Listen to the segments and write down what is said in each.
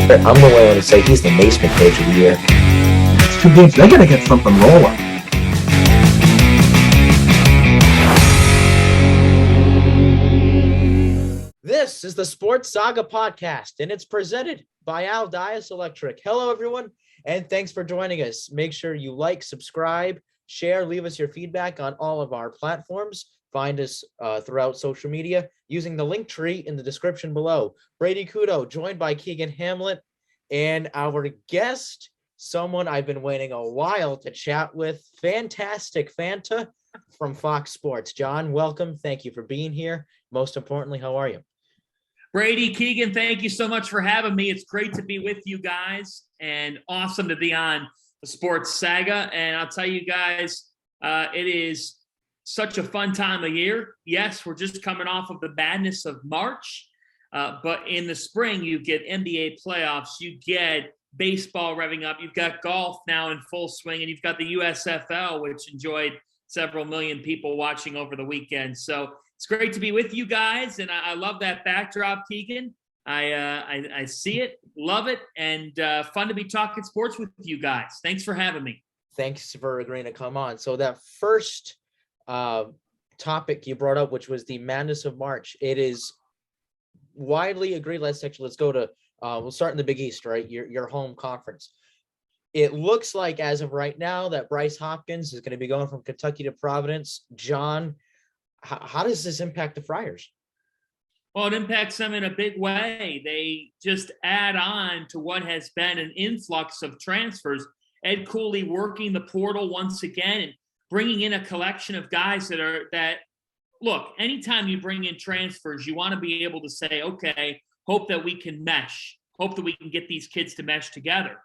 I'm willing to say he's the Naismith Coach of the Year. It's 2 games. They got to get something rolling. This is the Sports Saga podcast, and it's presented by Al Dias Electric. Hello, everyone, and thanks for joining us. Make sure you like, subscribe, share, leave us your feedback on all of our platforms. Find us throughout social media using the link tree in the description below. Brady Kudo, joined by Keegan Hamlet, and our guest, someone I've been waiting a while to chat with, Fantastic Fanta from Fox Sports. John, welcome. Thank you for being here. Most importantly, how are you? Brady, Keegan, thank you so much for having me. It's great to be with you guys and awesome to be on the Sports Saga. And I'll tell you guys, it is such a fun time of year. Yes, we're just coming off of the madness of March, but in the spring, you get NBA playoffs, you get baseball revving up, you've got golf now in full swing, and you've got the USFL, which enjoyed several million people watching over the weekend. So it's great to be with you guys, and I love that backdrop, Keegan. I see it, love it, and fun to be talking sports with you guys. Thanks for having me. Thanks for agreeing to come on. So that first topic you brought up, which was the madness of March, it is widely agreed. Let's go to we'll start in the Big East, right? Your home conference. It looks like as of right now that Bryce Hopkins is going to be going from Kentucky to Providence. John, how does this impact the Friars? Well, it impacts them in a big way. They just add on to what has been an influx of transfers. Ed Cooley working the portal once again and bringing in a collection of guys that look, anytime you bring in transfers, you want to be able to say, okay, hope that we can mesh, hope that we can get these kids to mesh together.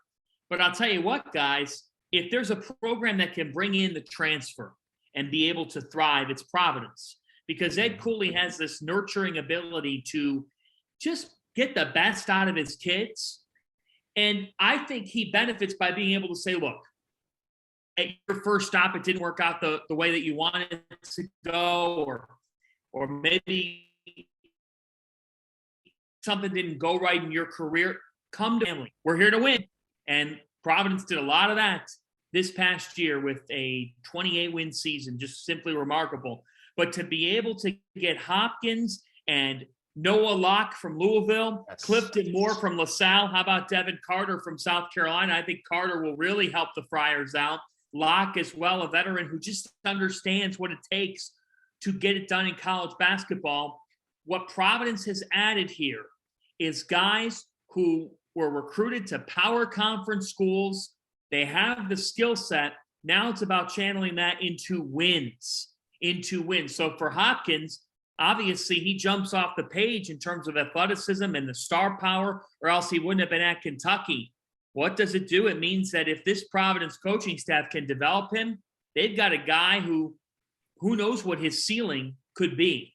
But I'll tell you what, guys, if there's a program that can bring in the transfer and be able to thrive, it's Providence. Because Ed Cooley has this nurturing ability to just get the best out of his kids. And I think he benefits by being able to say, look, at your first stop, it didn't work out the way that you wanted it to go, or maybe something didn't go right in your career. Come to family. We're here to win. And Providence did a lot of that this past year with a 28-win season, just simply remarkable. But to be able to get Hopkins and Noah Locke from Louisville, Clifton Moore from LaSalle, how about Devin Carter from South Carolina? I think Carter will really help the Friars out. Locke as well, a veteran who just understands what it takes to get it done in college basketball. What Providence has added here is guys who were recruited to power conference schools. They have the skill set. Now it's about channeling that into wins. So for Hopkins, obviously he jumps off the page in terms of athleticism and the star power, or else he wouldn't have been at Kentucky. What does it do? It means that if this Providence coaching staff can develop him, they've got a guy who knows what his ceiling could be.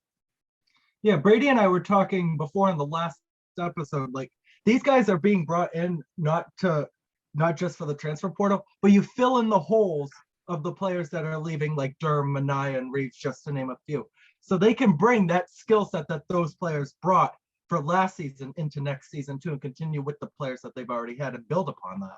Yeah, Brady and I were talking before in the last episode, like these guys are being brought in not just for the transfer portal, but you fill in the holes of the players that are leaving, like Durham, Minaya, and Reeves, just to name a few. So they can bring that skill set that those players brought for last season into next season too, and continue with the players that they've already had and build upon that.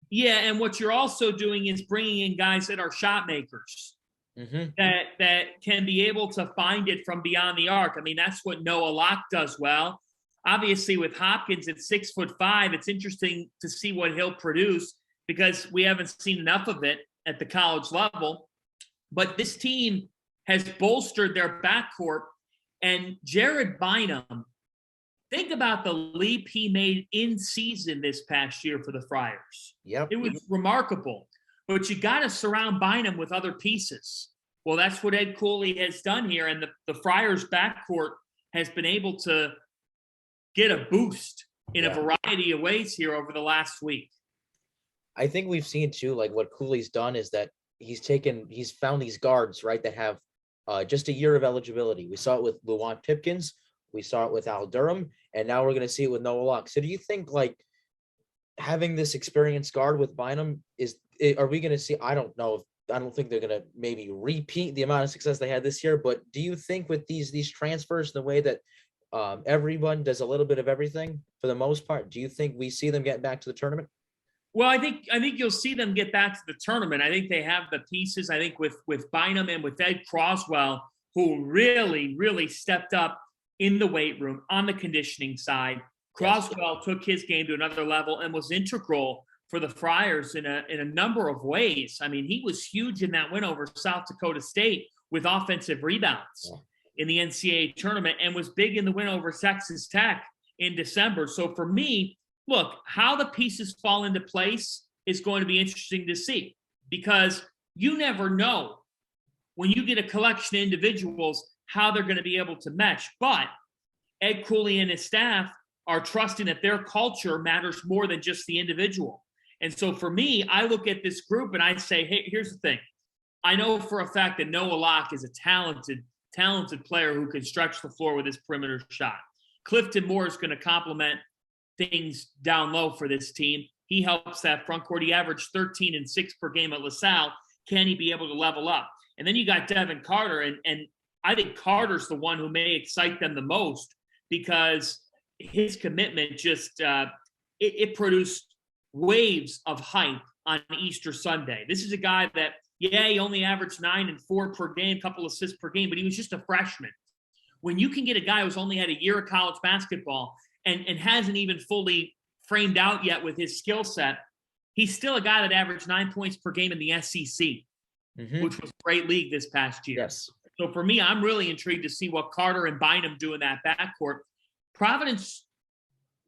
Yeah, and what you're also doing is bringing in guys that are shot makers, that can be able to find it from beyond the arc. I mean, that's what Noah Locke does well. Obviously, with Hopkins at 6'5", it's interesting to see what he'll produce because we haven't seen enough of it at the college level. But this team has bolstered their backcourt, and Jared Bynum, think about the leap he made in season this past year for the Friars. Yep. It was remarkable. But you got to surround Bynum with other pieces. Well, that's what Ed Cooley has done here, and the Friars backcourt has been able to get a boost in a variety of ways here over the last week. I think we've seen too, like what Cooley's done is that he's found these guards, right, that have just a year of eligibility. We saw it with Luwan Pipkins, we saw it with Al Durham, and now we're going to see it with Noah Locke. So do you think like having this experienced guard with Bynum are we going to see? I don't think they're going to maybe repeat the amount of success they had this year, but do you think with these transfers, the way that everyone does a little bit of everything for the most part. Do you think we see them get back to the tournament? Well, I think you'll see them get back to the tournament. I think they have the pieces. I think with Bynum and with Ed Croswell, who really stepped up in the weight room on the conditioning side. Croswell took his game to another level and was integral for the Friars in a number of ways. I mean, he was huge in that win over South Dakota State with offensive rebounds in the NCAA tournament, and was big in the win over Texas Tech in December. So for me, look, how the pieces fall into place is going to be interesting to see, because you never know when you get a collection of individuals how they're going to be able to mesh. But Ed Cooley and his staff are trusting that their culture matters more than just the individual. And so for me, I look at this group and I say, hey, here's the thing. I know for a fact that Noah Locke is a talented player who can stretch the floor with his perimeter shot. Clifton Moore is going to complement things down low for this team. He helps that front court. He averaged 13 and 6 per game at LaSalle. Can he be able to level up? And then you got Devin Carter, and I think Carter's the one who may excite them the most, because his commitment just it produced waves of hype on Easter Sunday. This is a guy that, he only averaged 9 and 4 per game, couple assists per game, but he was just a freshman. When you can get a guy who's only had a year of college basketball and hasn't even fully framed out yet with his skill set, he's still a guy that averaged 9 points per game in the SEC, which was a great league this past year. Yes. So for me, I'm really intrigued to see what Carter and Bynum do in that backcourt. Providence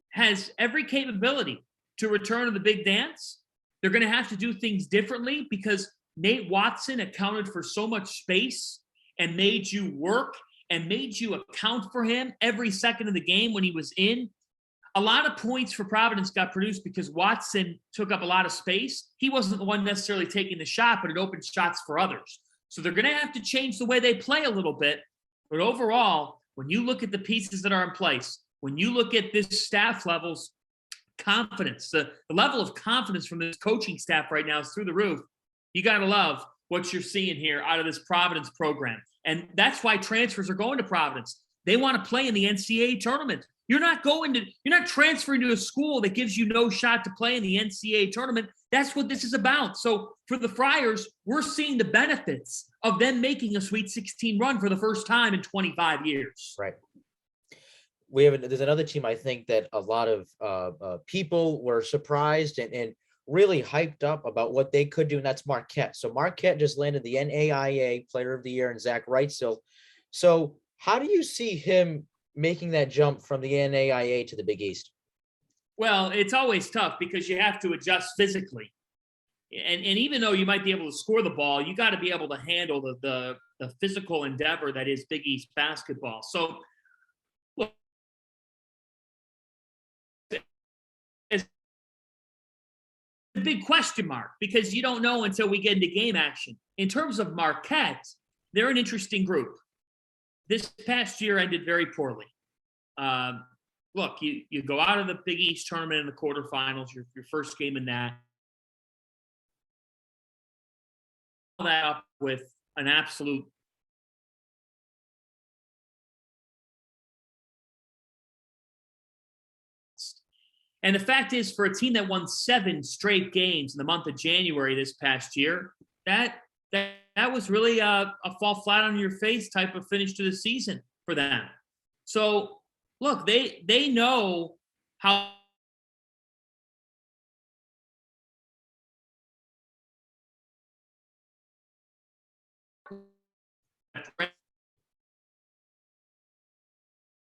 has every capability to return to the big dance. They're going to have to do things differently, because Nate Watson accounted for so much space and made you work and made you account for him every second of the game when he was in. A lot of points for Providence got produced because Watson took up a lot of space. He wasn't the one necessarily taking the shot, but it opened shots for others. So they're going to have to change the way they play a little bit. But overall, when you look at the pieces that are in place, when you look at this staff level's confidence, the level of confidence from this coaching staff right now is through the roof. You got to love what you're seeing here out of this Providence program. And that's why transfers are going to Providence. They want to play in the NCAA tournament. You're not transferring to a school that gives you no shot to play in the NCAA tournament. That's what this is about. So for the Friars, we're seeing the benefits of them making a Sweet 16 run for the first time in 25 years. Right. There's another team, I think, that a lot of people were surprised and really hyped up about what they could do, and that's Marquette. So Marquette just landed the NAIA Player of the Year in Zach Wrightsville. So how do you see him making that jump from the NAIA to the Big East? Well, it's always tough because you have to adjust physically. And even though you might be able to score the ball, you got to be able to handle the physical endeavor that is Big East basketball. So, look, it's a big question mark because you don't know until we get into game action. In terms of Marquette, they're an interesting group. This past year ended very poorly. Look, you go out of the Big East tournament in the quarterfinals, your first game in that. That up with an absolute and the fact is, for a team that won 7 straight games in the month of January this past year, that was really a fall flat on your face type of finish to the season for them. So look, they know how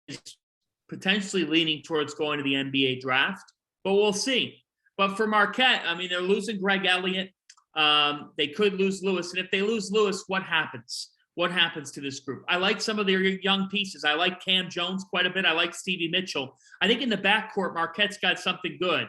is potentially leaning towards going to the NBA draft, but we'll see. But for Marquette, I mean, they're losing Greg Elliott. They could lose Lewis. And if they lose Lewis, what happens? What happens to this group? I like some of their young pieces. I like Cam Jones quite a bit. I like Stevie Mitchell. I think in the backcourt, Marquette's got something good.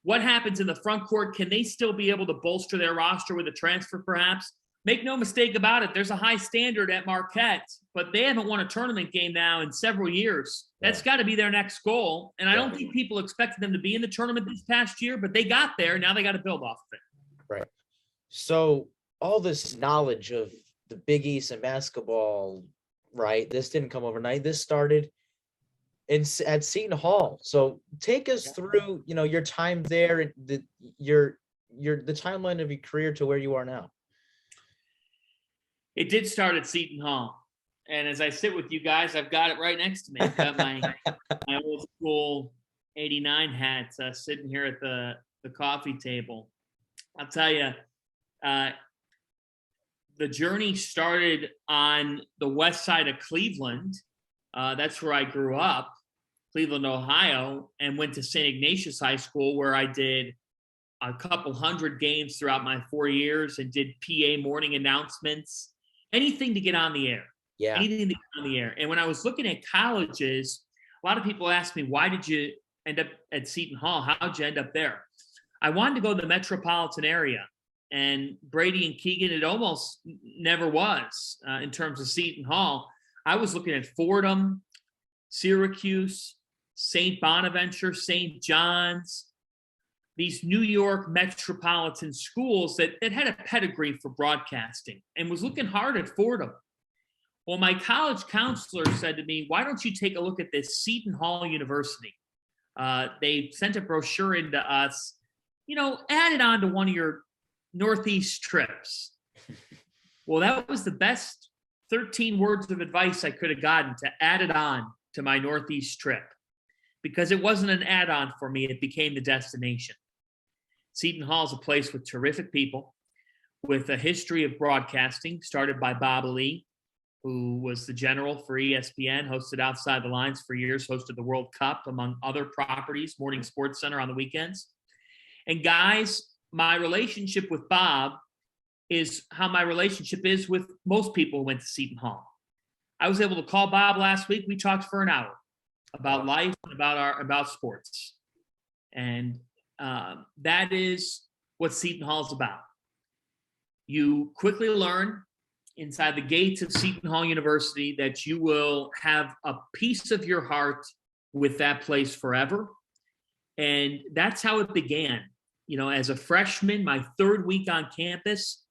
What happens in the front court? Can they still be able to bolster their roster with a transfer perhaps? Make no mistake about it. There's a high standard at Marquette, but they haven't won a tournament game now in several years. That's got to be their next goal. And I don't think people expected them to be in the tournament this past year, but they got there. Now they got to build off of it. Right. So all this knowledge of the Big East and basketball, right? This didn't come overnight. This started at Seton Hall. So take us through, your time there and the timeline of your career to where you are now. It did start at Seton Hall. And as I sit with you guys, I've got it right next to me. I've got my old school 89 hat sitting here at the coffee table. I'll tell you, the journey started on the west side of Cleveland. That's where I grew up, Cleveland, Ohio, and went to St. Ignatius High School, where I did a couple hundred games throughout my 4 years and did PA morning announcements, anything to get on the air. Yeah. Anything to get on the air. And when I was looking at colleges, a lot of people asked me, why did you end up at Seton Hall? How'd you end up there? I wanted to go to the metropolitan area. And Brady and Keegan, it almost never was in terms of Seton Hall. I was looking at Fordham, Syracuse, St. Bonaventure, St. John's, these New York metropolitan schools that had a pedigree for broadcasting, and was looking hard at Fordham. Well, my college counselor said to me, why don't you take a look at this Seton Hall University? They sent a brochure into us, add it on to one of your Northeast trips. Well, that was the best 13 words of advice I could have gotten, to add it on to my Northeast trip, because it wasn't an add-on for me. It became the destination. Seton Hall is a place with terrific people, with a history of broadcasting started by Bob Lee, who was the general for ESPN, hosted Outside the Lines for years, hosted the World Cup, among other properties, Morning Sports Center on the weekends. And guys, my relationship with Bob is how my relationship is with most people who went to Seton Hall. I was able to call Bob last week. We talked for an hour about life and about sports. And that is what Seton Hall is about. You quickly learn inside the gates of Seton Hall University that you will have a piece of your heart with that place forever. And that's how it began. As a freshman, my third week on campus,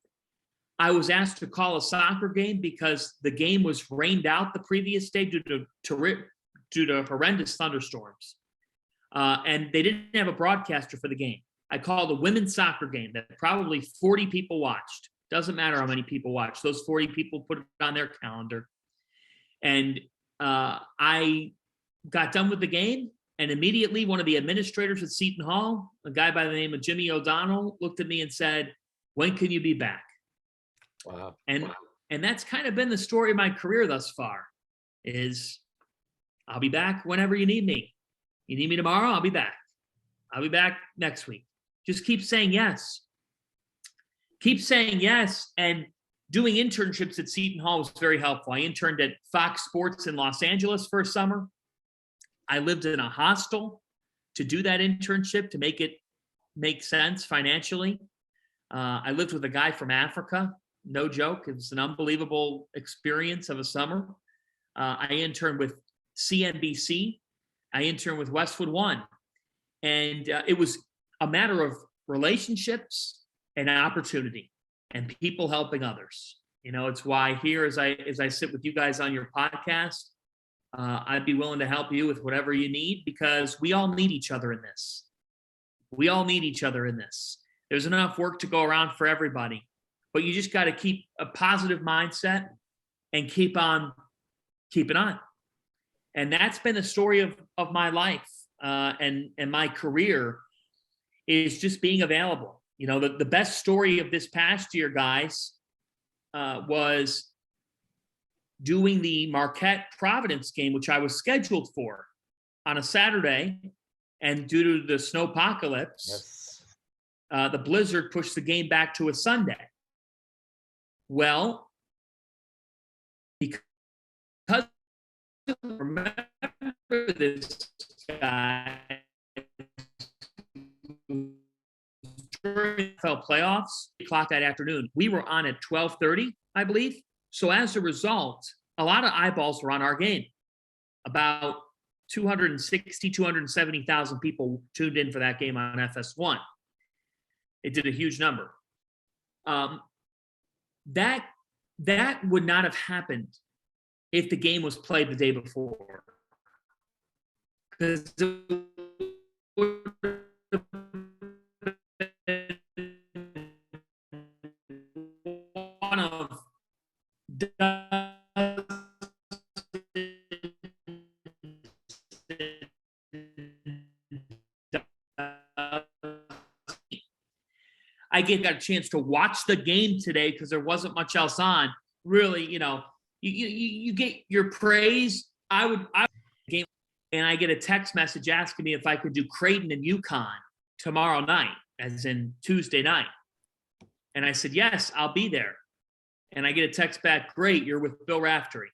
I was asked to call a soccer game because the game was rained out the previous day due to horrendous thunderstorms. And they didn't have a broadcaster for the game. I called a women's soccer game that probably 40 people watched. Doesn't matter how many people watched. Those 40 people put it on their calendar. And I got done with the game, and immediately one of the administrators at Seton Hall, a guy by the name of Jimmy O'Donnell, looked at me and said, when can you be back? Wow. And that's kind of been the story of my career thus far, is I'll be back whenever you need me. You need me tomorrow? I'll be back. I'll be back next week. Just keep saying yes. Keep saying yes. And doing internships at Seton Hall was very helpful. I interned at Fox Sports in Los Angeles for a summer. I lived in a hostel to do that internship, to make it make sense financially. I lived with a guy from Africa. No joke. It was an unbelievable experience of a summer. I interned with CNBC. I interned with Westwood One. And it was a matter of relationships and opportunity and people helping others. It's why here, as I sit with you guys on your podcast, I'd be willing to help you with whatever you need, because we all need each other in this. We all need each other in this. There's enough work to go around for everybody, but you just got to keep a positive mindset and keep on keeping on. And that's been the story of my life and my career, is just being available. The best story of this past year, guys, was doing the Marquette-Providence game, which I was scheduled for on a Saturday. And due to the snowpocalypse, the blizzard pushed the game back to a Sunday. Well, because remember this guy during NFL playoffs, o'clock that afternoon. We were on at 12:30, I believe. So as a result, a lot of eyeballs were on our game. About 260, 270,000 people tuned in for that game on FS1. It did a huge number. That would not have happened if the game was played the day before. because it would have been one of I got a chance to watch the game today because there wasn't much else on. Really, you get your praise. I game, and I get a text message asking me if I could do Creighton and UConn tomorrow night, as in Tuesday night. And I said, yes, I'll be there. And I get a text back, great, you're with Bill Raftery.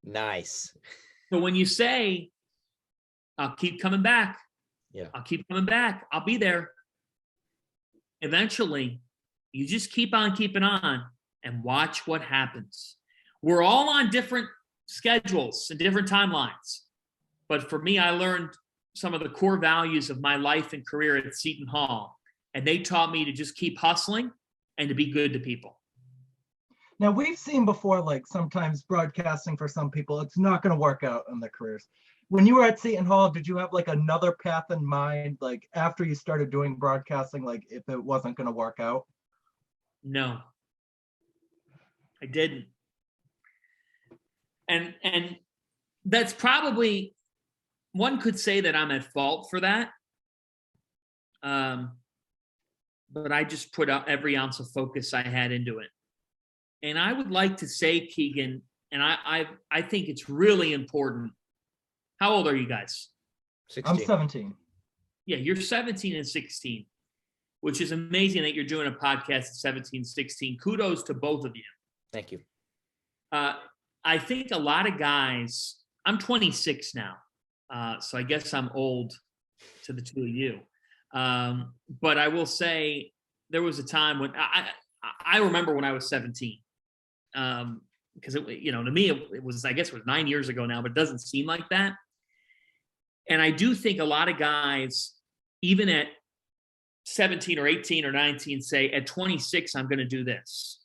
Nice. So when you say, I'll keep coming back. Yeah. I'll keep coming back. I'll be there. Eventually, you just keep on keeping on and watch what happens. We're all on different schedules and different timelines. But for me, I learned some of the core values of my life and career at Seton Hall. And they taught me to just keep hustling and to be good to people. Now, we've seen before, like sometimes broadcasting for some people, it's not going to work out in their careers. When you were at Seton Hall, did you have like another path in mind, like after you started doing broadcasting, like if it wasn't going to work out? No, I didn't. And that's probably, one could say that I'm at fault for that. But I just put out every ounce of focus I had into it. And I would like to say, Keegan, and I think it's really important. How old are you guys? 16. I'm 17. Yeah, you're 17 and 16, which is amazing that you're doing a podcast at 17, 16. Kudos to both of you. Thank you. I think a lot of guys, I'm 26 now, so I guess I'm old to the two of you. But I will say there was a time when I remember when I was 17, because to me it was, I guess it was 9 years ago now, but it doesn't seem like that. And I do think a lot of guys, even at 17 or 18 or 19, say at 26, I'm going to do this,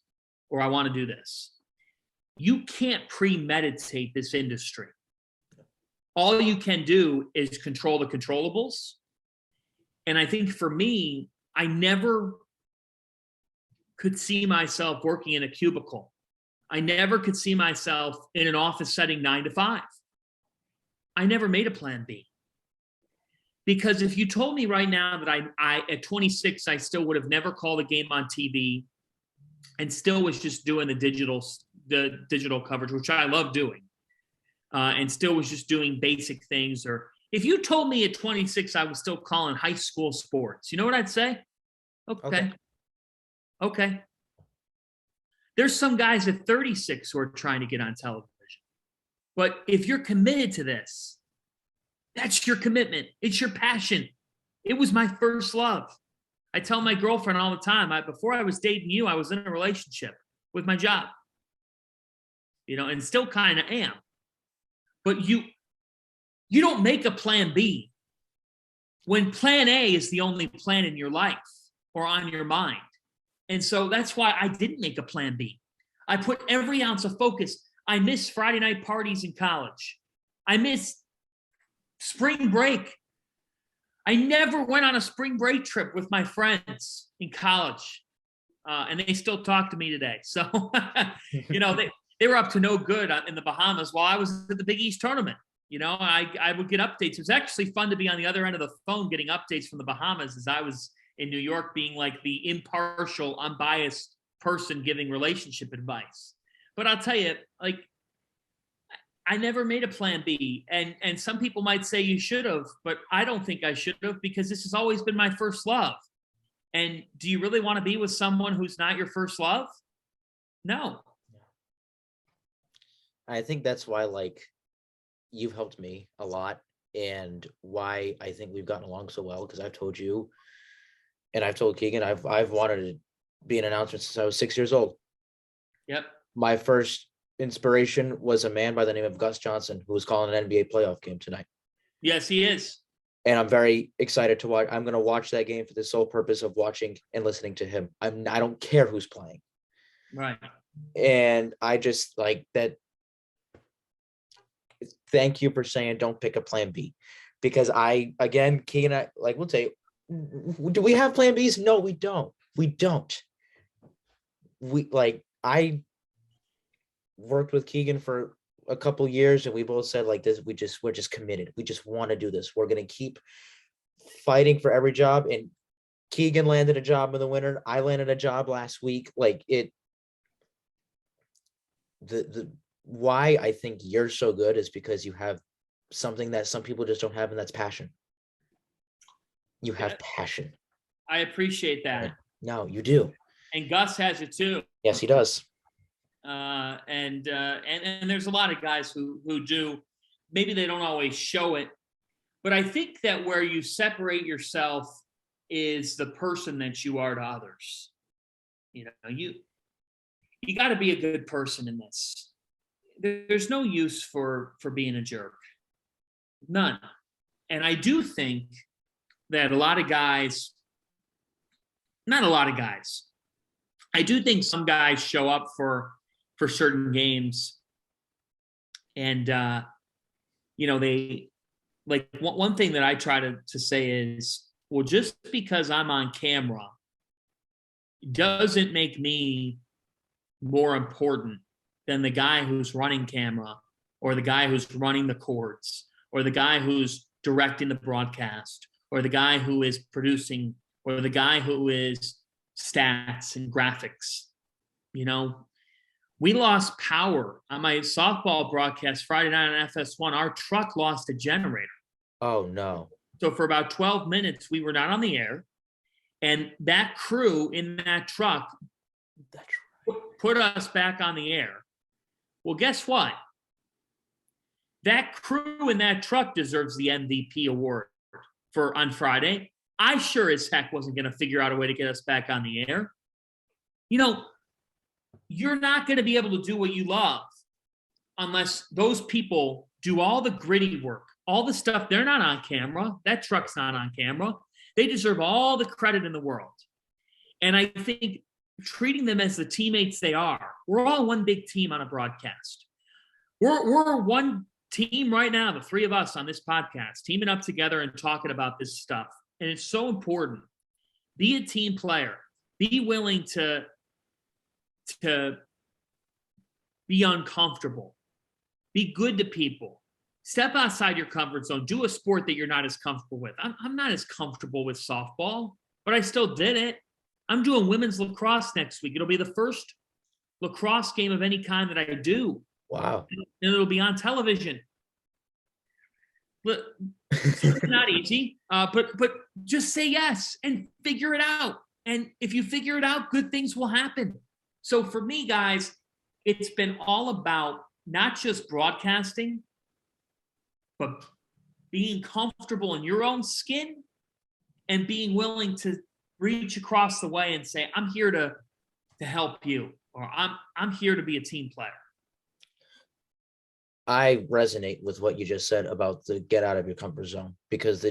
or I want to do this. You can't premeditate this industry. All you can do is control the controllables. And I think for me, I never could see myself working in a cubicle. I never could see myself in an office setting 9 to 5. I never made a plan B. Because if you told me right now that I at 26, I still would have never called a game on TV and still was just doing the digital coverage, which I love doing, and still was just doing basic things. Or if you told me at 26 I was still calling high school sports, you know what I'd say? Okay. There's some guys at 36 who are trying to get on television. But if you're committed to this, that's your commitment. It's your passion. It was my first love. I tell my girlfriend all the time, before I was dating you, I was in a relationship with my job, and still kind of am. But you don't make a plan B when plan A is the only plan in your life or on your mind. And so that's why I didn't make a plan B. I put every ounce of focus. I missed Friday night parties in college. I missed spring break. I never went on a spring break trip with my friends in college. And they still talk to me today. So, they were up to no good in the Bahamas while I was at the Big East tournament. I would get updates. It was actually fun to be on the other end of the phone getting updates from the Bahamas as I was in New York being like the impartial, unbiased person giving relationship advice. But I'll tell you, I never made a plan B. And some people might say you should have, but I don't think I should have because this has always been my first love. And do you really want to be with someone who's not your first love? No. I think that's why, you've helped me a lot and why I think we've gotten along so well, because I've told you and I've told Keegan, I've wanted to be an announcer since I was 6 years old. Yep. My first inspiration was a man by the name of Gus Johnson, who was calling an NBA playoff game tonight. Yes, he is. And I'm very excited to watch. I'm going to watch that game for the sole purpose of watching and listening to him. I don't care who's playing. Right. And I just like that. thank you for saying don't pick a plan B, because Keegan, we'll say, do we have plan Bs? No, we don't. We don't. I worked with Keegan for a couple years, and we both said this, we're just committed. We just want to do this. We're going to keep fighting for every job. And Keegan landed a job in the winter. I landed a job last week. Why I think you're so good is because you have something that some people just don't have, and that's passion. You have passion. I appreciate that. No, you do. And Gus has it too. Yes, he does. And there's a lot of guys who do. Maybe they don't always show it, but I think that where you separate yourself is the person that you are to others. You got to be a good person in this. There's no use for being a jerk. None. And I do think that I do think some guys show up for certain games, and they one thing that I try to say is, well, just because I'm on camera doesn't make me more important than the guy who's running camera, or the guy who's running the cords, or the guy who's directing the broadcast, or the guy who is producing, or the guy who is stats and graphics. We lost power on my softball broadcast Friday night on FS1. Our truck lost a generator. Oh, no. So for about 12 minutes, we were not on the air. And that crew in that truck put us back on the air. Well, guess what? That crew in that truck deserves the MVP award on Friday. I sure as heck wasn't going to figure out a way to get us back on the air. You're not going to be able to do what you love unless those people do all the gritty work, all the stuff. They're not on camera. That truck's not on camera. They deserve all the credit in the world. And I think treating them as the teammates they are. We're all one big team on a broadcast. We're one team right now, the three of us on this podcast, teaming up together and talking about this stuff. And it's so important. Be a team player. Be willing to be uncomfortable. Be good to people. Step outside your comfort zone. Do a sport that you're not as comfortable with. I'm not as comfortable with softball, but I still did it. I'm doing women's lacrosse next week. It'll be the first lacrosse game of any kind that I do. Wow. And it'll be on television. But it's not easy. But just say yes and figure it out. And if you figure it out, good things will happen. So for me, guys, it's been all about not just broadcasting, but being comfortable in your own skin and being willing to reach across the way and say, I'm here to help you, or I'm here to be a team player. I resonate with what you just said about the get out of your comfort zone, because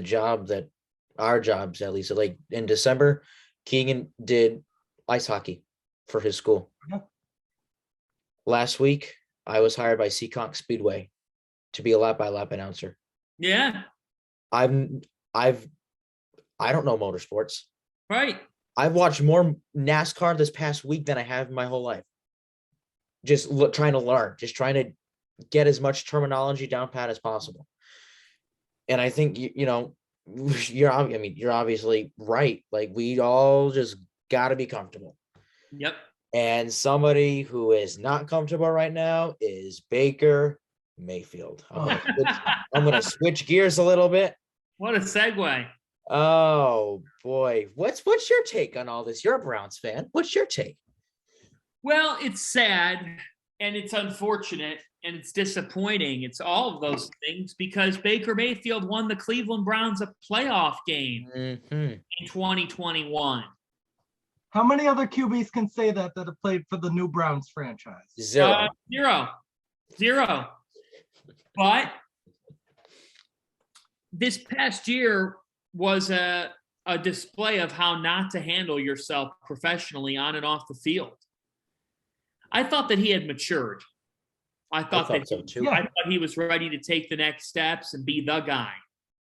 our jobs, at least, like in December, Keegan did ice hockey for his school. Yeah. Last week, I was hired by Seekonk Speedway to be a lap-by-lap announcer. Yeah. I don't know motorsports. Right. I've watched more NASCAR this past week than I have in my whole life. Just trying to learn, just trying to get as much terminology down pat as possible. And I think, you're obviously right. Like, we all just got to be comfortable. Yep. And somebody who is not comfortable right now is Baker Mayfield. I'm going to switch gears a little bit. What a segue. Oh boy. What's your take on all this? You're a Browns fan. What's your take? Well, it's sad and it's unfortunate and it's disappointing. It's all of those things because Baker Mayfield won the Cleveland Browns a playoff game in 2021. How many other QBs can say that have played for the new Browns franchise? Zero. But this past year was a display of how not to handle yourself professionally on and off the field. I thought that he had matured. I thought so too. Yeah. I thought he was ready to take the next steps and be the guy.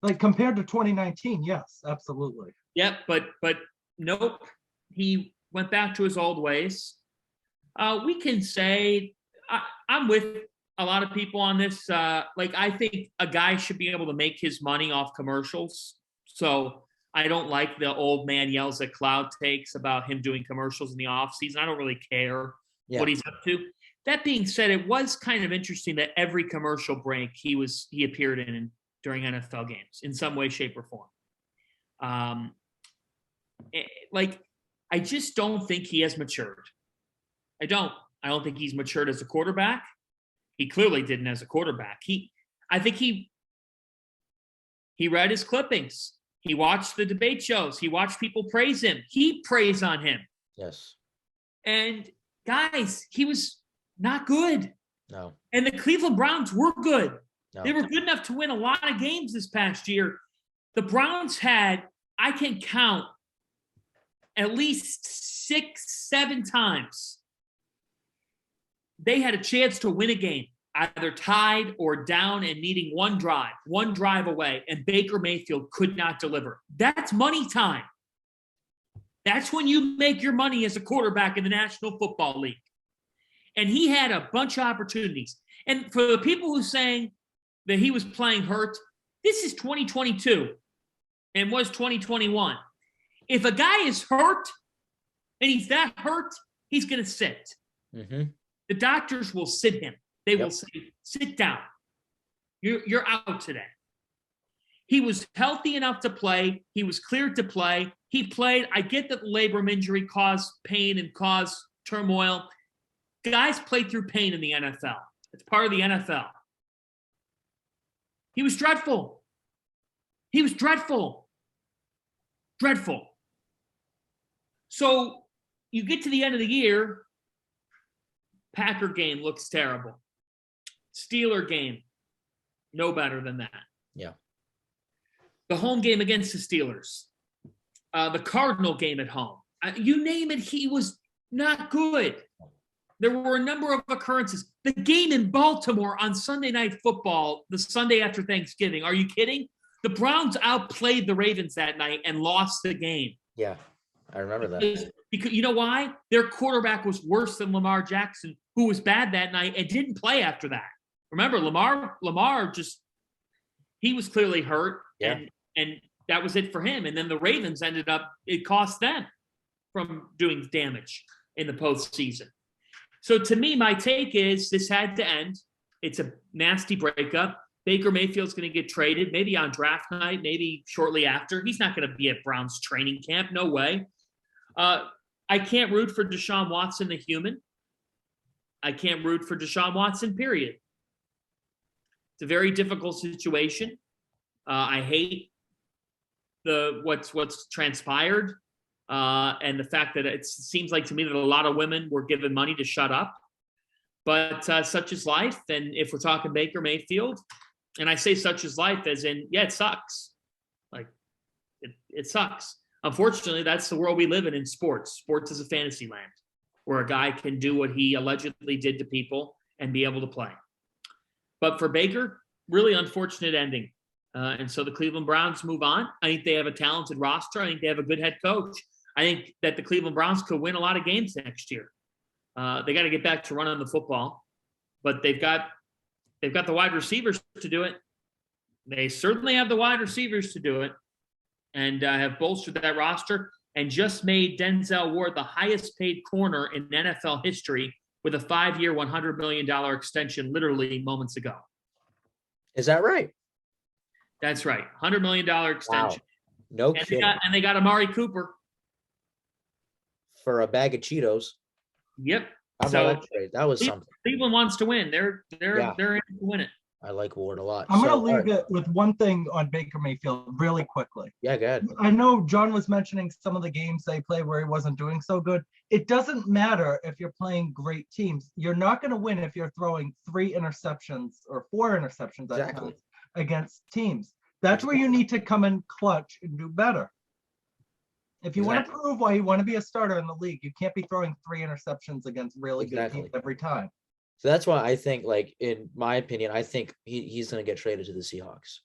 Like compared to 2019, yes, absolutely. Yep, but nope. He went back to his old ways. We can say I'm with a lot of people on this. Like I think a guy should be able to make his money off commercials. So I don't like the old man yells at cloud takes about him doing commercials in the offseason. I don't really care what he's up to. That being said, it was kind of interesting that every commercial break he appeared in during NFL games in some way, shape, or form. Like I just don't think he has matured. I don't think he's matured as a quarterback. He clearly didn't as a quarterback. I think he read his clippings. He watched the debate shows. He watched people praise him. He praised on him. Yes. And guys, he was not good. No. And the Cleveland Browns were good. No. They were good enough to win a lot of games this past year. The Browns had, I can count, at least 6, 7 times they had a chance to win a game, either tied or down and needing one drive away, and Baker Mayfield could not deliver. That's money time. That's when you make your money as a quarterback in the National Football League. And he had a bunch of opportunities. And for the people who saying that he was playing hurt, this is 2022 and was 2021. If a guy is hurt and he's that hurt, he's going to sit. Mm-hmm. The doctors will sit him. They will say, sit down. You're out today. He was healthy enough to play. He was cleared to play. He played. I get that the labrum injury caused pain and caused turmoil. Guys play through pain in the NFL. It's part of the NFL. He was dreadful. He was dreadful. Dreadful. So you get to the end of the year, Packer game looks terrible. Steeler game, no better than that. Yeah. The home game against the Steelers. The Cardinal game at home. You name it, he was not good. There were a number of occurrences. The game in Baltimore on Sunday Night Football, the Sunday after Thanksgiving. Are you kidding? The Browns outplayed the Ravens that night and lost the game. Yeah, I remember that. Because you know why? Their quarterback was worse than Lamar Jackson, who was bad that night and didn't play after that. Remember, Lamar just, he was clearly hurt, and that was it for him. And then the Ravens ended up, it cost them from doing damage in the postseason. So to me, my take is this had to end. It's a nasty breakup. Baker Mayfield's going to get traded, maybe on draft night, maybe shortly after. He's not going to be at Browns training camp. No way. I can't root for Deshaun Watson, the human. I can't root for Deshaun Watson, period. It's a very difficult situation. I hate what's transpired. And the fact that it seems like to me that a lot of women were given money to shut up. But such is life. And if we're talking Baker Mayfield, and I say such is life as in, yeah, it sucks. Like, it sucks. Unfortunately, that's the world we live in sports. Sports is a fantasy land where a guy can do what he allegedly did to people and be able to play. But for Baker, really unfortunate ending. And so the Cleveland Browns move on. I think they have a talented roster. I think they have a good head coach. I think that the Cleveland Browns could win a lot of games next year. They got to get back to running the football, but they've got the wide receivers to do it. They certainly have the wide receivers to do it, and have bolstered that roster and just made Denzel Ward the highest paid corner in NFL history with a 5-year, $100 million extension literally moments ago. Is that right? That's right. $100 million extension. Wow. No kidding. And they got Amari Cooper. For a bag of Cheetos. Yep. That was something. Cleveland wants to win. They're in to win it. I like Ward a lot. I'm going to leave it with one thing on Baker Mayfield really quickly. Yeah, go ahead. I know John was mentioning some of the games they played where he wasn't doing so good. It doesn't matter if you're playing great teams. You're not going to win if you're throwing 3 interceptions or 4 interceptions at times against teams. That's where you need to come in clutch and do better. If you want to prove why you want to be a starter in the league, you can't be throwing 3 interceptions against really good teams every time. So that's why I think, like, in my opinion, I think he's going to get traded to the Seahawks.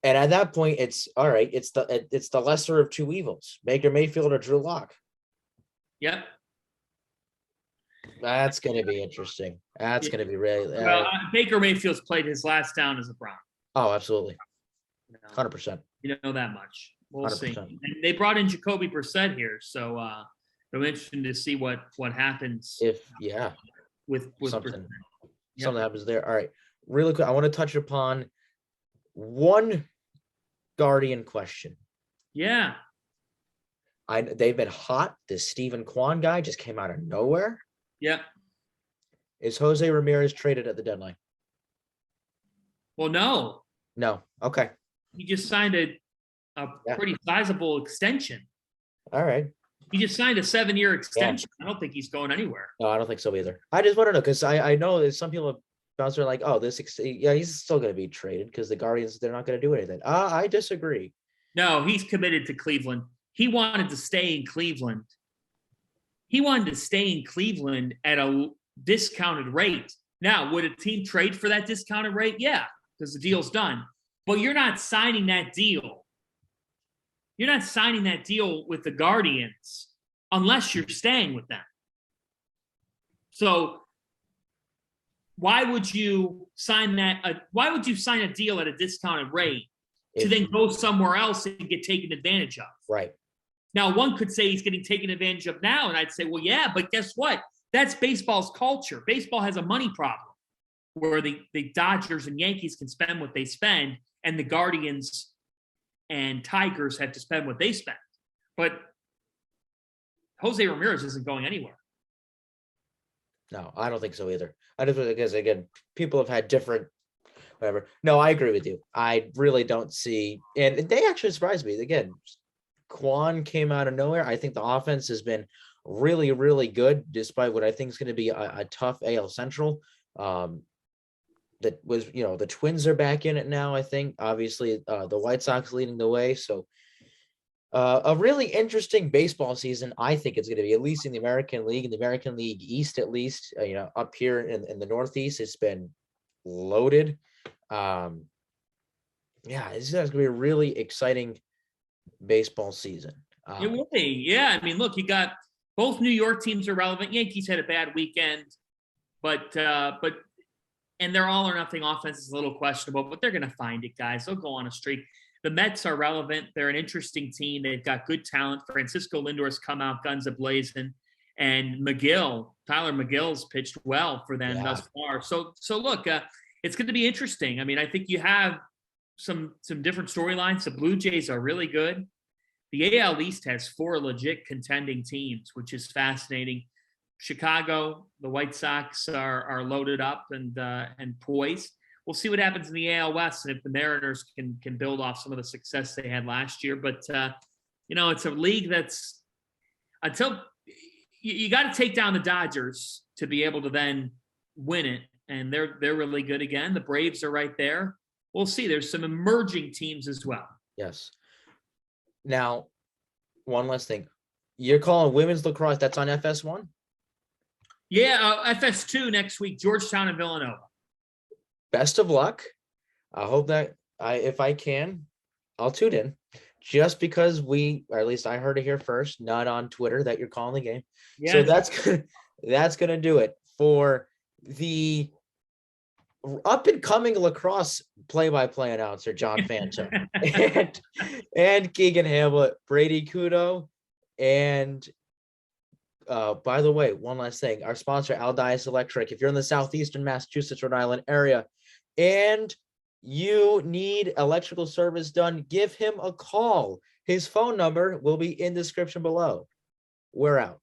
And at that point, it's all right. It's the lesser of two evils: Baker Mayfield or Drew Lock. Yep. That's going to be interesting. That's going to be really. Well, Baker Mayfield's played his last down as a Brown. Oh, absolutely. You know, 100%. You know that much. We'll 100%. see. And they brought in Jacoby Brissett here, so it'll be interesting to see what happens. If with something Yep. happens there. All right, really quick, I want to touch upon one Guardian question. Yeah. They've been hot. This Stephen Kwan guy just came out of nowhere. Yep. Is Jose Ramirez traded at the deadline? Well, no. No. Okay. He just signed a pretty sizable extension. All right. He just signed a 7-year extension. I don't think he's going anywhere. No, I don't think so either. I just want to know, because I know that some people are like, oh, he's still going to be traded because the Guardians, they're not going to do anything. I disagree. No, he's committed to Cleveland. He wanted to stay in Cleveland. He wanted to stay in Cleveland at a discounted rate. Now, would a team trade for that discounted rate? Yeah, because the deal's done. But you're not signing that deal. You're not signing that deal with the Guardians unless you're staying with them. So why would you sign that? Why would you sign a deal at a discounted rate to then go somewhere else and get taken advantage of? Right. Now, one could say he's getting taken advantage of now, and I'd say, well, yeah, but guess what? That's baseball's culture. Baseball has a money problem where the Dodgers and Yankees can spend what they spend, and the Guardians and Tigers have to spend what they spend. But Jose Ramirez isn't going anywhere. No, I don't think so either. I just, because again, people have had different whatever. No, I agree with you. I really don't see, and they actually surprised me. Again, Kwan came out of nowhere. I think the offense has been really, really good, despite what I think is going to be a tough AL Central. That was, the Twins are back in it now, I think. Obviously, the White Sox leading the way. So a really interesting baseball season, I think it's going to be, at least in the American League, in the American League East, at least, up here in the Northeast, it's been loaded. It's going to be a really exciting baseball season. It will be. Yeah. I mean, look, you got both New York teams are relevant. Yankees had a bad weekend, but and their all or nothing offense is a little questionable, but they're going to find it, guys. They'll go on a streak. The Mets are relevant. They're an interesting team. They've got good talent. Francisco Lindor's come out guns a-blazing, and Tyler McGill's pitched well for them thus far. So look, it's going to be interesting. I mean, I think you have some different storylines. The Blue Jays are really good. The AL East has 4 legit contending teams, which is fascinating. Chicago, the White Sox are loaded up and poised. We'll see what happens in the AL West and if the Mariners can build off some of the success they had last year. But it's a league that's until you got to take down the Dodgers to be able to then win it, and they're really good again. The Braves are right there. We'll see. There's some emerging teams as well. Yes. Now, one last thing. You're calling women's lacrosse. That's on FS1? Yeah, FS2 next week, Georgetown and Villanova. Best of luck. I hope that if I can, I'll tune in, just because or at least I heard it here first, not on Twitter, that you're calling the game. Yeah. So that's gonna do it for the up and coming lacrosse play-by-play announcer John Fanta and Keegan Hamlet, Brady Kudo, and by the way, one last thing, our sponsor Aldias Electric. If you're in the southeastern Massachusetts, Rhode Island area and you need electrical service done, give him a call. His phone number will be in the description below. We're out.